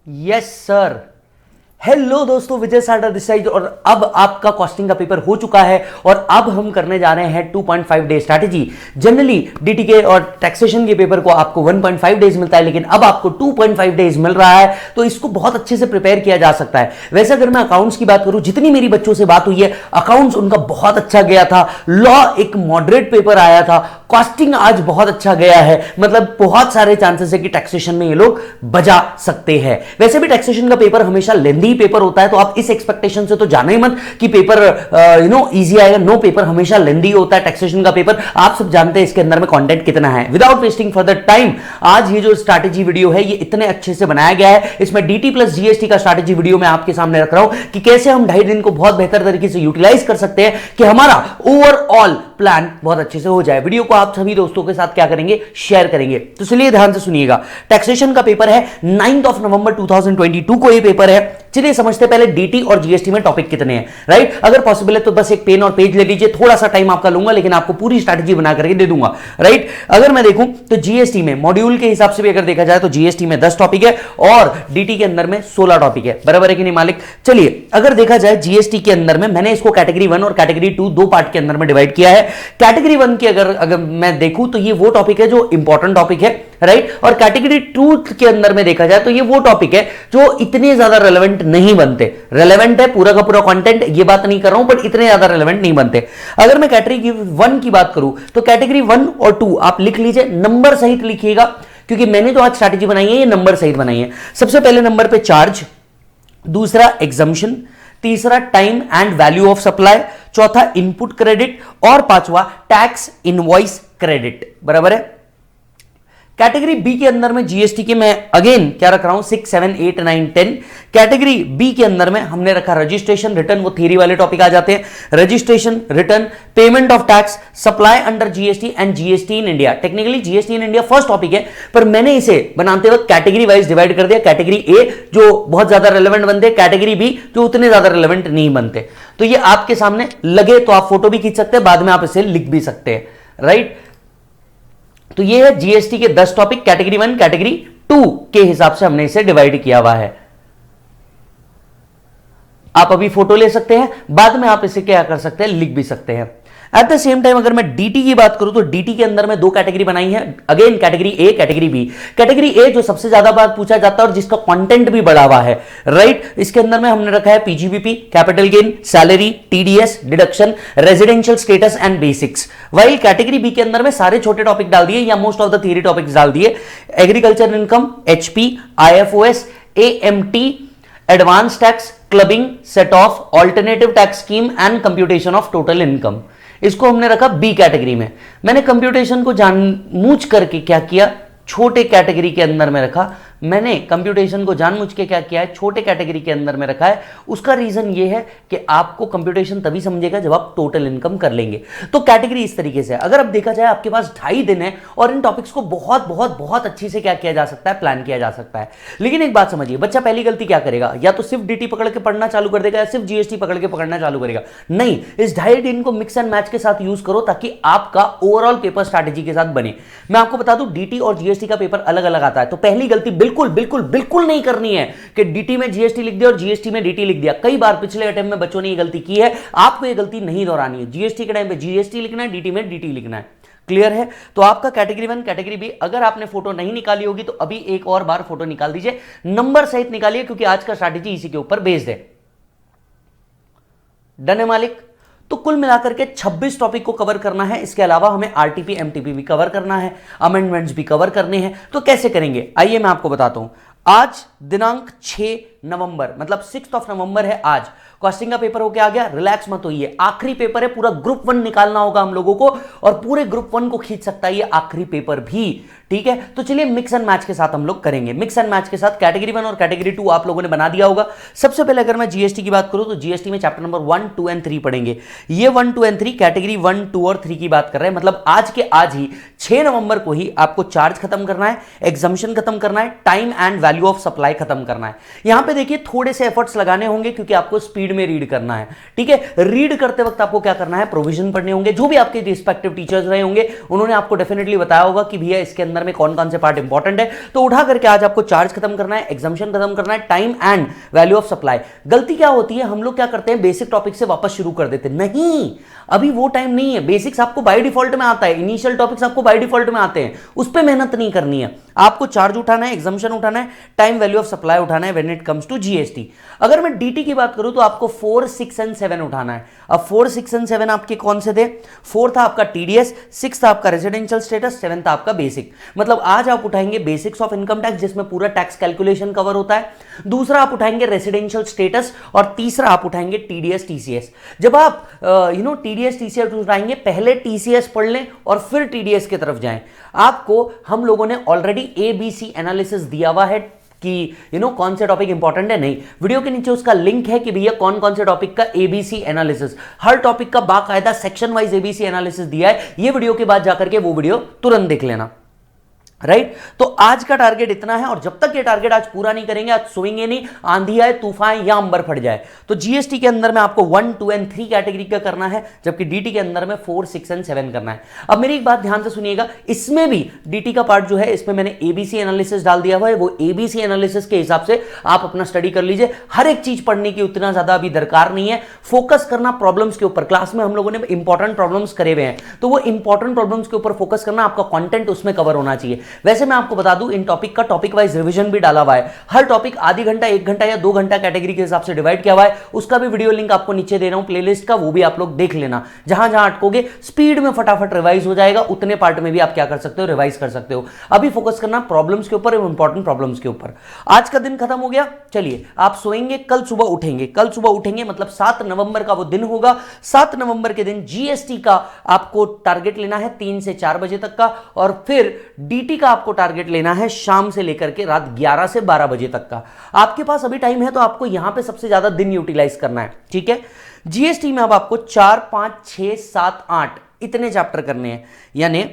Yes sir. Hello दोस्तों, विजय साडा this side. और अब आपका कॉस्टिंग का पेपर हो चुका है और अब हम करने जा रहे हैं 2.5 डे स्ट्रैटेजी। जनरली डीटीके और टैक्सेशन के पेपर को आपको 1.5 डेज मिलता है, लेकिन अब आपको 2.5 डेज मिल रहा है, तो इसको बहुत अच्छे से प्रिपेयर किया जा सकता है। वैसे अगर मैं अकाउंट्स की बात करूं, जितनी मेरी बच्चों से बात हुई है, अकाउंट्स उनका बहुत अच्छा गया था, लॉ एक मॉडरेट पेपर आया था, कॉस्टिंग आज बहुत अच्छा गया है। मतलब बहुत सारे चांसेस है कि टैक्सेशन में ये लोग बजा सकते हैं। वैसे भी टैक्सेशन का पेपर हमेशा लेंदी पेपर होता है, तो आप इस एक्सपेक्टेशन से तो जाना ही मत कि पेपर इजी आएगा। नो, पेपर हमेशा लेंदी होता है टैक्सेशन का पेपर। आप सब जानते हैं इसके अंदर में कंटेंट कितना है। विदाउट वेस्टिंग फर्दर टाइम, आज ये जो स्ट्रैटेजी वीडियो है ये इतने अच्छे से बनाया गया है। इसमें डीटी प्लस जीएसटी का स्ट्रैटेजी वीडियो मैं आपके सामने रख रहा हूं कि कैसे हम 2.5 दिन को बहुत बेहतर तरीके से यूटिलाइज कर सकते हैं कि हमारा ओवरऑल प्लान बहुत अच्छे से हो जाए। वीडियो को आप सभी दोस्तों के साथ क्या करेंगे, शेयर करेंगे। तो चलिए ध्यान से सुनिएगा। टैक्सेशन का पेपर है 9 नवंबर 2022 को ये पेपर है। चलिए समझते पहले डीटी और जीएसटी में टॉपिक कितने हैं, राइट। अगर पॉसिबल है तो बस एक पेन और पेज ले लीजिए, थोड़ा सा टाइम आपका लूंगा, लेकिन आपको पूरी स्ट्रैटेजी बना करके दे दूंगा, राइट। अगर मैं देखूं तो जीएसटी में मॉड्यूल के हिसाब से भी अगर देखा जाए तो जीएसटी में 10 टॉपिक है और डीटी के अंदर में 16 टॉपिक है। बराबर है कि नहीं मालिक। चलिए अगर देखा जाए जीएसटी के अंदर में मैंने इसको कैटेगरी 1 और कैटेगरी 2 दो पार्ट के अंदर में डिवाइड किया है। कैटेगरी 1 की अगर मैं देखूं तो ये वो टॉपिक है जो इंपॉर्टेंट टॉपिक है, राइट। और कैटेगरी 2 के अंदर में देखा जाए तो ये वो टॉपिक है जो इतने ज्यादा रेलेवेंट नहीं बनते। रेलेवेंट है पूरा का पूरा कंटेंट, ये बात नहीं कर रहा हूं, बट इतने ज्यादा रेलेवेंट नहीं बनते। अगर मैं कैटेगरी 1 की बात करूं तो कैटेगरी 1 और 2 आप लिख लीजिए, नंबर सहित लिखिएगा, क्योंकि मैंने जो आज स्ट्रैटेजी बनाई है ये नंबर सहित बनाई है। सबसे पहले नंबर पे चार्ज, दूसरा एग्जम्पशन, तीसरा time and value of supply, चौथा इनपुट क्रेडिट और पांचवा टैक्स इनवॉइस क्रेडिट। बराबर है। कैटेगरी बी के अंदर में जीएसटी के मैं अगेन क्या रख रहा हूं, 6, 7, 8, 9, 10। कैटेगरी बी के अंदर में हमने रखा रजिस्ट्रेशन रिटर्न, वो थ्योरी वाले टॉपिक आ जाते हैं। Registration return, payment of tax, supply under GST and GST in India. Technically GST in India first topic है, पर मैंने इसे बनाते वक्त कैटेगरी वाइज डिवाइड कर दिया। कैटेगरी ए जो बहुत ज्यादा रेलेवेंट बनते, कैटेगरी बी जो उतने ज्यादा रेलेवेंट नहीं बनते। तो ये आपके सामने लगे तो आप फोटो भी खींच सकते हैं, बाद में आप इसे लिख भी सकते हैं, राइट। तो ये है जीएसटी के 10 टॉपिक, कैटेगरी 1 कैटेगरी 2 के हिसाब से हमने इसे डिवाइड किया हुआ है। आप अभी फोटो ले सकते हैं, बाद में आप इसे क्या कर सकते हैं, लिख भी सकते हैं। एट द सेम टाइम अगर मैं डीटी की बात करूं तो डीटी के अंदर में 2 कैटेगरी बनाई है, again category A category B. Category A जो सबसे ज्यादा बार पूछा जाता है और जिसका कंटेंट भी बढ़ा हुआ है, राइट। इसके अंदर में हमने रखा है PGBP, capital gain, salary, TDS, deduction, residential status and basics. वही कैटेगरी बी के अंदर में सारे छोटे टॉपिक डाल दिए या most of the theory topics डाल दिए। Agriculture income, HP, IFOS, AMT, advance tax, clubbing, set off, alternative tax scheme and computation of total income. इसको हमने रखा बी कैटेगरी में। मैंने कंप्यूटेशन को जानबूझ करके क्या किया, छोटे कैटेगरी के अंदर में रखा। मैंने कंप्यूटेशन को जानबूझ के क्या किया है, छोटे कैटेगरी के अंदर में रखा है। उसका रीजन ये है कि आपको कंप्यूटेशन तभी समझेगा जब आप टोटल इनकम कर लेंगे। तो कैटेगरी इस तरीके से, अगर अब देखा जाए आपके पास 2.5 दिन है और इन टॉपिक्स को बहुत बहुत बहुत अच्छी से क्या किया जा सकता है, प्लान किया जा सकता है। लेकिन एक बात समझिए, बच्चा पहली गलती क्या करेगा, या तो सिर्फ डीटी पकड़ के पढ़ना चालू कर देगा या सिर्फ जीएसटी पकड़ के पढ़ना चालू करेगा। नहीं, इस 2.5 दिन को मिक्स एंड मैच के साथ यूज करो ताकि आपका ओवरऑल पेपर स्ट्रैटेजी के साथ बने। मैं आपको बता दूं डीटी और जीएसटी का पेपर अलग अलग आता है, तो पहली गलती बिल्कुल बिल्कुल बिल्कुल नहीं करनी है कि डीटी में जीएसटी लिख दिया और जीएसटी में डीटी लिख दिया। कई बार पिछले अटेम्प्ट में बच्चों ने ये गलती की है, आपको ये गलती नहीं दोहरानी है। जीएसटी के टाइम पे जीएसटी लिखना है, डीटी में डीटी लिखना है। क्लियर है। तो आपका कैटेगरी 1 कैटेगरी बी, अगर आपने फोटो नहीं निकाली होगी तो अभी एक और बार फोटो निकाल दीजिए, नंबर सहित निकालिए, क्योंकि आज का स्ट्रैटेजी इसी के ऊपर बेस्ड है। डन है मालिक। तो कुल मिलाकर के 26 टॉपिक को कवर करना है। इसके अलावा हमें आरटीपी एमटीपी भी कवर करना है, अमेंडमेंट्स भी कवर करने हैं। तो कैसे करेंगे, आइए मैं आपको बताता हूं। आज दिनांक 6 नवंबर, मतलब 6 नवंबर है आज। कॉस्टिंग का पेपर होके आ गया, रिलैक्स मत होइए, आखिरी पेपर है, पूरा ग्रुप 1 निकालना होगा हम लोगों को, और पूरे ग्रुप 1 को खींच सकता है ये आखिरी पेपर भी। ठीक है, तो चलिए मिक्स एंड मैच के साथ हम लोग करेंगे। मिक्स एंड मैच के साथ कैटेगरी 1 और कैटेगरी 2 आप लोगों ने बना दिया होगा। सबसे पहले अगर मैं जीएसटी की बात करूं तो जीएसटी में चैप्टर नंबर 1, 2 एंड 3 पढ़ेंगे। ये 1, 2 एंड 3 कैटेगरी 1, 2 और 3 की बात कर रहे हैं। मतलब आज के आज ही 6 नवंबर को ही आपको चार्ज खत्म करना है, एग्जम्पशन खत्म करना है, time and value of supply खत्म करना है। यहां पे पे देखिए थोड़े से एफर्ट्स लगाने होंगे क्योंकि आपको स्पीड में रीड करना है, ठीक है। रीड करते वक्त आपको क्या करना है, प्रोविजन पढ़ने होंगे। जो भी आपके रिस्पेक्टिव टीचर्स रहे होंगे उन्होंने आपको डेफिनेटली बताया होगा कि भैया इसके अंदर में कौन कौन से पार्ट इंपॉर्टेंट है। तो उठा करके आज आपको चार्ज खत्म करना है, एग्जाम्पशन खत्म करना है, time and value of supply. गलती क्या होती है, हम लोग क्या करते हैं, बेसिक टॉपिक से वापस शुरू कर देते हैं। नहीं, अभी वो टाइम नहीं है। बेसिक्स आपको बाय डिफॉल्ट में आता है, इनिशियल टॉपिक्स आपको बाय डिफॉल्ट में आते हैं, उस पर मेहनत नहीं करनी है। आपको चार्ज उठाना है, एग्जाम्पशन उठाना है, टाइम वैल्यू ऑफ सप्लाई उठाना है when it comes to GST. अगर मैं डीटी की बात करूं तो आपको 4, 6 एंड 7 उठाना है। अब 4, 6 एंड 7 आपके कौन से थे? 4 था आपका टीडीएस, 6 था आपका रेजिडेंशियल स्टेटस, 7 था आपका बेसिक। मतलब आज आप उठाएंगे बेसिक्स ऑफ इनकम टैक्स जिसमें पूरा टैक्स कैलकुलेशन कवर होता है, दूसरा आप उठाएंगे रेजिडेंशियल स्टेटस, और तीसरा आप उठाएंगे टीडीएस टीसीएस। जब आप टीडीएस टीसीएस उठाएंगे, पहले टीसीएस पढ़ लें और फिर टीडीएस की तरफ जाएं। आपको हम लोगों ने ऑलरेडी एबीसी एनालिसिस दिया हुआ है कि कौन से टॉपिक इंपॉर्टेंट है। नहीं, वीडियो के नीचे उसका लिंक है कि भैया कौन कौन से टॉपिक का एबीसी एनालिसिस, हर टॉपिक का बाकायदा सेक्शन वाइज एबीसी एनालिसिस दिया है। ये वीडियो के बाद जाकर के वो वीडियो तुरंत देख लेना, राइट। तो आज का टारगेट इतना है, और जब तक ये टारगेट आज पूरा नहीं करेंगे, आज सोएंगे नहीं, आंधी आए, तूफान या अंबर फट जाए। तो जीएसटी के अंदर में आपको 1, 2 एंड 3 कैटेगरी का करना है, जबकि डीटी के अंदर में 4, 6 एंड 7 करना है। अब मेरी एक बात ध्यान से सुनिएगा, इसमें भी डीटी का पार्ट जो है, इसमें मैंने एबीसी एनालिसिस डाल दिया हुआ है। वो एबीसी एनालिसिस के हिसाब से आप अपना स्टडी कर लीजिए। हर एक चीज पढ़ने की उतना ज्यादा अभी दरकार नहीं है, फोकस करना प्रॉब्लम्स के ऊपर। क्लास में हम लोगों ने इंपॉर्टेंट प्रॉब्लम्स करे हुए हैं, तो वो इंपॉर्टेंट प्रॉब्लम्स के ऊपर फोकस करना, आपका कंटेंट उसमें कवर होना चाहिए। वैसे मैं आपको बता दूं, इन टॉपिक का टॉपिक वाइज रिवीजन भी डाला हुआ है। हर टॉपिक आधी घंटा, 1 घंटा या 2 घंटा कैटेगरी के हिसाब से डिवाइड किया हुआ है। उसका भी वीडियो लिंक आपको नीचे दे रहा हूं प्लेलिस्ट का, वो भी आप लोग देख लेना। जहां जहां अटकोगे स्पीड में फटाफट रिवाइज हो जाएगा, उतने पार्ट में भी आप क्या कर सकते हो, रिवाइज कर सकते हो। अभी फोकस करना प्रॉब्लम्स के ऊपर, इंपॉर्टेंट प्रॉब्लम्स के ऊपर। आज का दिन खत्म हो गया, चलिए आप सोएंगे, कल सुबह उठेंगे। कल सुबह उठेंगे मतलब 7 नवंबर का वो दिन होगा। 7 नवंबर के दिन जीएसटी का आपको टारगेट लेना है 3 से 4 बजे तक का, और फिर डीटी का आपको टारगेट लेना है शाम से लेकर के रात 11 से 12 बजे तक का। आपके पास अभी टाइम है, तो आपको यहां पे सबसे ज्यादा दिन यूटिलाइज करना है, ठीक है। जीएसटी में अब आपको 4, 5, 6, 7, 8 इतने चैप्टर करने हैं, यानी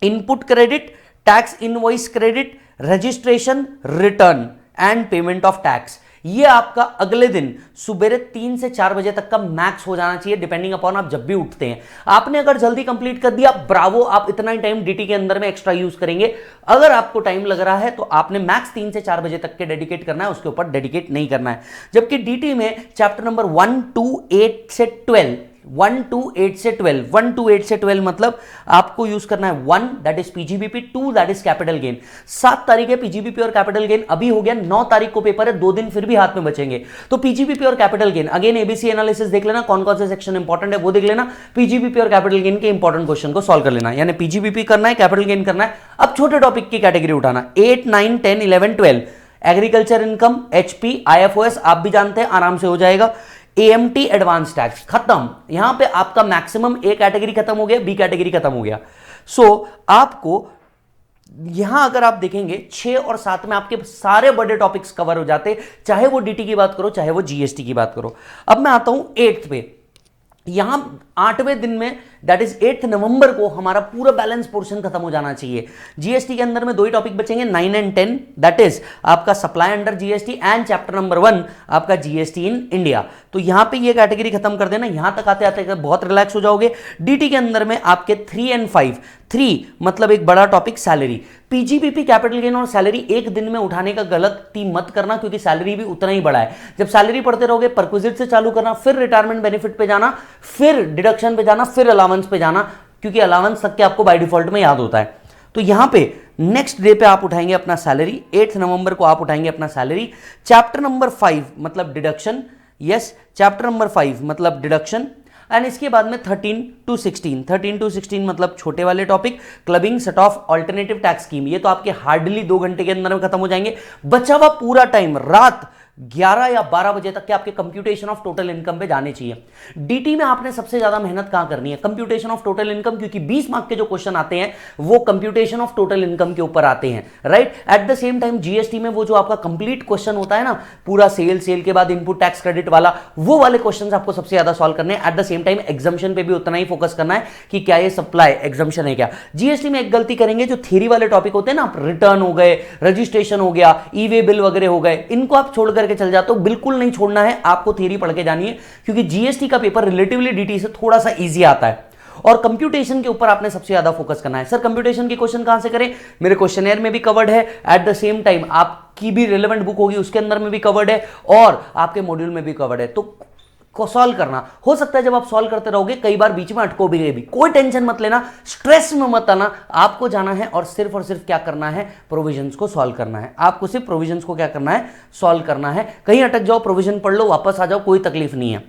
input credit, tax invoice credit, registration, return and payment of tax. ये आपका अगले दिन सुबह 3 से 4 बजे तक का मैक्स हो जाना चाहिए, डिपेंडिंग अपॉन आप जब भी उठते हैं। आपने अगर जल्दी कंप्लीट कर दिया, ब्रावो, आप इतना ही टाइम डीटी के अंदर में एक्स्ट्रा यूज करेंगे। अगर आपको टाइम लग रहा है तो आपने मैक्स 3 से 4 बजे तक के डेडिकेट करना है, उसके ऊपर डेडिकेट नहीं करना है। जबकि डीटी में चैप्टर नंबर 1 to 8 से 12, 1 to 8 से 12, 1 to 8 से 12 मतलब आपको यूज करना है 1 that is PGBP, 2 that is capital gain. 7 तारीख है पीजीबीपी और कैपिटल गेन अभी हो गया, 9 तारीख को पेपर है, 2 दिन फिर भी हाथ में बचेंगे। तो पीजीबीपी और capital gain, again ABC analysis देख लेना, कौन कौन से सेक्शन इंपॉर्टेंट है वो देख लेना, पीजीबीपी और कैपिटल गेन के इंपॉर्टेंट क्वेश्चन को सॉल्व कर लेना। यानी पीजीबीपी करना है, कैपिटल गेन करना है। अब छोटे टॉपिक की कैटेगरी उठाना, 8, 9, 10, 11, 12, एग्रीकल्चर इनकम, एचपी, आईएफओएस आप भी जानते हैं, आराम से हो जाएगा। एएमटी एडवांस टैक्स खत्म। यहां पे आपका मैक्सिमम ए कैटेगरी खत्म हो गया, बी कैटेगरी खत्म हो गया। सो आपको यहां अगर आप देखेंगे 6 और 7 में आपके सारे बड़े टॉपिक्स कवर हो जाते, चाहे वो डीटी की बात करो, चाहे वो जीएसटी की बात करो। अब मैं आता हूं 8th पे। यहां 8वें दिन में दैट इज 8 नवंबर को हमारा पूरा बैलेंस पोर्शन खत्म हो जाना चाहिए। जीएसटी के अंदर में 2 ही टॉपिक बचेंगे, 9 एंड 10, दैट इज आपका supply under GST and chapter number 1 आपका जीएसटी इन इंडिया। तो यहां पे ये कैटेगरी खत्म कर देना, यहां तक आते आते बहुत रिलैक्स हो जाओगे। डीटी के अंदर में आपके 3 एंड 5, 3 मतलब एक बड़ा topic salary, PGBP, capital gain और सैलरी एक दिन में उठाने का गलती मत करना, क्योंकि सैलरी भी उतना ही बड़ा है। जब सैलरी पढ़ते रहोगे, परक्विजिट से चालू करना, फिर रिटायरमेंट बेनिफिट पे जाना, फिर डिडक्शन पे जाना, फिर अलाउंस पे जाना, क्योंकि अलाउंस तक के आपको बाय डिफॉल्ट में याद होता है। तो यहां पे नेक्स्ट डे पे आप उठाएंगे अपना सैलरी, 8 नवंबर को आप उठाएंगे अपना सैलरी। चैप्टर नंबर 5 मतलब डिडक्शन, यस, चैप्टर नंबर 5 मतलब डिडक्शन, एंड इसके बाद में 13 to 16 मतलब छोटे वाले topic, clubbing, set off, alternative tax scheme. ये तो आपके हार्डली 2 घंटे के अंदर में खत्म हो जाएंगे। बचा हुआ पूरा टाइम रात 11 या 12 बजे तक के आपके कंप्यूटेशन ऑफ टोटल इनकम पे जाने चाहिए। डीटी में आपने सबसे ज्यादा मेहनत कहां करनी है? कंप्यूटेशन ऑफ टोटल इनकम, क्योंकि 20 मार्क के जो क्वेश्चन आते हैं वो कंप्यूटेशन ऑफ टोटल इनकम के ऊपर आते हैं, right. At the same time GST में वो जो आपका कंप्लीट क्वेश्चन होता है ना, पूरा सेल के बाद इनपुट टैक्स क्रेडिट वाला, वो वाले क्वेश्चन आपको सबसे ज्यादा सॉल्व करने हैं। At the same time exemption पे भी उतना ही फोकस करना है कि क्या ये सप्लाई एग्जाम्शन है क्या। जीएसटी में एक गलती करेंगे, जो थ्योरी वाले टॉपिक होते हैं ना, रिटर्न हो गए, रजिस्ट्रेशन हो गया, ई वे बिल वगैरह हो गए, इनको आप छोड़ करके चल जाते हो। बिल्कुल नहीं छोड़ना है, आपको थ्योरी पढ़ के जानी है, क्योंकि जीएसटी का पेपर रिलेटिवली डीटी से थोड़ा सा इजी आता है। और कंप्यूटेशन के ऊपर आपने सबसे ज्यादा फोकस करना है। सर कंप्यूटेशन के क्वेश्चन कहां से करें? मेरे क्वेश्चनर में भी कवर्ड है, एट द सेम टाइम आपकी भी रिलेवेंट बुक होगी उसके अंदर में भी कवर्ड है, और आपके मॉड्यूल में भी कवर्ड है। तो को सॉल्व करना हो सकता है, जब आप सॉल्व करते रहोगे कई बार बीच में अटकोगे भी, कोई टेंशन मत लेना, स्ट्रेस में मत आना। आपको जाना है और सिर्फ क्या करना है? प्रोविजंस को सॉल्व करना है। आपको सिर्फ प्रोविजंस को क्या करना है? सॉल्व करना है। कहीं अटक जाओ, प्रोविजन पढ़ लो, वापस आ जाओ, कोई तकलीफ नहीं है।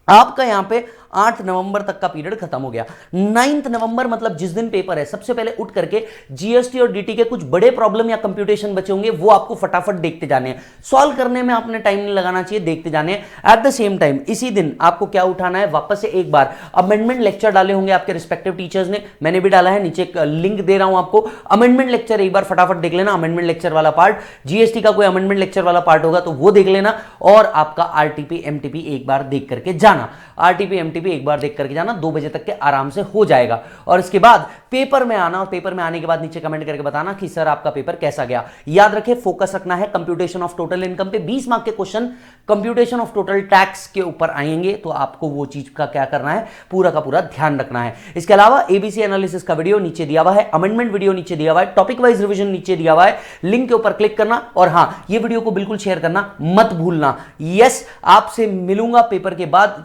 आपका यहां पे 8 नवंबर तक का पीरियड खत्म हो गया। 9 नवंबर मतलब जिस दिन पेपर है, सबसे पहले उठ करके जीएसटी और डीटी के कुछ बड़े प्रॉब्लम या कंप्यूटेशन बचे होंगे, वो आपको फटाफट देखते जाने हैं। सॉल्व करने में आपने टाइम नहीं लगाना चाहिए, देखते जाने हैं। एट द सेम टाइम इसी दिन आपको क्या उठाना है? वापस से एक बार अमेंडमेंट लेक्चर डाले होंगे आपके रिस्पेक्टिव टीचर्स ने, मैंने भी डाला है, नीचे लिंक दे रहा हूं आपको। अमेंडमेंट लेक्चर एक बार फटाफट देख लेना, अमेंडमेंट लेक्चर वाला पार्ट, जीएसटी का कोई अमेंडमेंट लेक्चर वाला पार्ट होगा तो वो देख लेना, और आपका आरटीपी एमटीपी एक बार देख करके जाना। आरटीपी एमटीपी एक बार देख करके जाना, 2 बजे तक के आराम से हो जाएगा। और इसके बाद पेपर में आना, और पेपर में आने के बाद नीचे कमेंट करके बताना कि सर आपका पेपर कैसा गया। याद रखें, फोकस रखना है कंप्यूटेशन ऑफ टोटल इनकम पे। 20 मार्क के question computation of total tax के ऊपर आएंगे, तो आपको वो चीज का क्या करना है? पूरा का पूरा ध्यान रखना है। इसके अलावा एबीसी एनालिसिस का वीडियो नीचे दिया हुआ है, अमेंडमेंट वीडियो नीचे दिया हुआ है, टॉपिक वाइज रिवीजन नीचे दिया हुआ है, लिंक के ऊपर क्लिक करना। और हां, ये वीडियो को बिल्कुल शेयर करना मत भूलना। यस, आपसे मिलूंगा पेपर के बाद,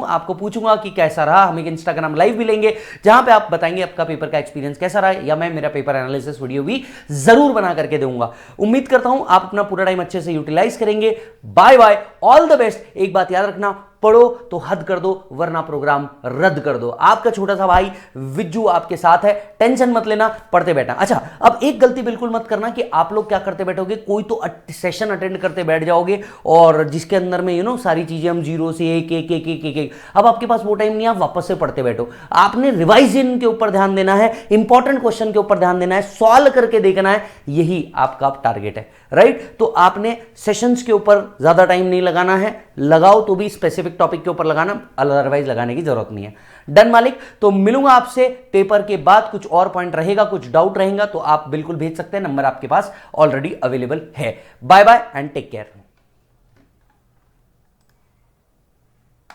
आपको पूछूंगा कि कैसा रहा। हम एक इंस्टाग्राम लाइव भी लेंगे जहां पे आप बताएंगे आपका पेपर का एक्सपीरियंस कैसा रहा, या मैं मेरा पेपर एनालिसिस वीडियो भी जरूर बना करके दूंगा। उम्मीद करता हूं आप अपना पूरा टाइम अच्छे से यूटिलाइज करेंगे। Bye bye, all the best. एक बात याद रखना, पढ़ो तो हद कर दो, वरना प्रोग्राम रद्द कर दो। आपका छोटा सा भाई विज्जू आपके साथ है, टेंशन मत लेना, पढ़ते बैठना। अच्छा, अब एक गलती बिल्कुल मत करना कि आप लोग क्या करते बैठोगे, कोई तो सेशन अटेंड करते बैठ जाओगे, और जिसके अंदर में सारी चीजें हम 0 से 1 1 1 1 1 1, अब आपके पास वो टाइम नहीं, आप वापस से पढ़ते बैठो। आपने रिवाइजन के ऊपर ध्यान देना है, इंपॉर्टेंट क्वेश्चन के ऊपर ध्यान देना है, सॉल्व करके देखना है, यही आपका टारगेट है, राइट। तो आपने सेशंस के ऊपर ज्यादा टाइम नहीं लगाना है, लगाओ तो भी स्पेसिफिक टॉपिक के ऊपर लगाना, अदरवाइज लगाने की जरूरत नहीं है। डन मालिक, तो मिलूंगा आपसे पेपर के बाद। कुछ और पॉइंट रहेगा, कुछ डाउट रहेगा तो आप बिल्कुल भेज सकते हैं, नंबर आपके पास ऑलरेडी अवेलेबल है। Bye bye and take care.